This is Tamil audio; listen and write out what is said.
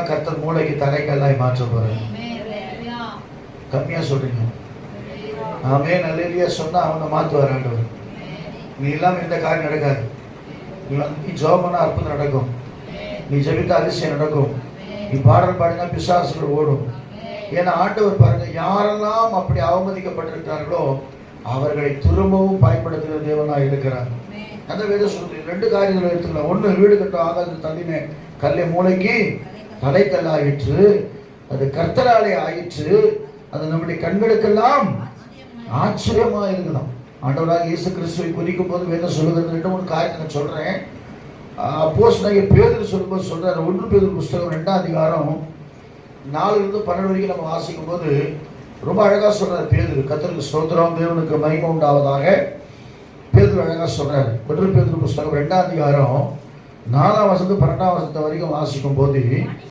தான் கர்த்தர் மூளைக்கு தரைக்கல்லாய் மாற்ற போறாரு. கம்மியா சொல்றீங்க. ஆமென் அல்லேலூயா சொன்னா அவனை மாத்துவார் ஆண்டவர். நீ இல்லாம எந்த காரியம் நடக்காது. நீ ஜெபம் பண்ணா அற்புதம் நடக்கும். நீ ஜெபித்தா அதிசயம் நடக்கும். நீ பாடல் பாடினா பிசாசுகள் ஓடும். ஏன்னா ஆண்டவர் பாருங்க, யாரெல்லாம் அப்படி அவமதிக்கப்பட்டிருக்கிறார்களோ அவர்களை திரும்பவும் பயன்படுத்துகிற தேவனாக இருக்கிறார். அந்த வேதம் சொல்லுது. 2 காரியங்களை எடுத்துக்கலாம். ஒன்று, வீடு கட்டும் ஆகாது தள்ளின கல்லை மூளைக்கு தலைக்கல்லாயிற்று, அது கர்த்தராலே ஆயிற்று, அது நம்முடைய கண்களுக்கெல்லாம் ஆச்சரியமா இருக்கணும். ஆண்டவராக இயேசு கிறிஸ்துவை குறிக்கும் போது வேதம் சொல்லுகிறது. 2-3 காரியத்தை நான் சொல்றேன். அப்போஸ்தலனாகிய பேதுரு சொல்லும்போது சொல்றாரு. 1 பேதுரு புஸ்தகம் 2ஆம் அதிகாரம் 4-12 வரைக்கும் நம்ம வாசிக்கும் போது ரொம்ப அழகா சொல்றாரு பேதுரு. கர்த்தருக்கு ஸ்தோத்திரம், தேவனுக்கு மகிமை உண்டாவதாக. பேதுரு அழகா சொல்றாரு. 1 பேதுரு புஸ்தகம் 2ஆம் அதிகாரம் 4ஆம் வசனத்து 12ஆம் வசனத்து வரைக்கும் வாசிக்கும் போது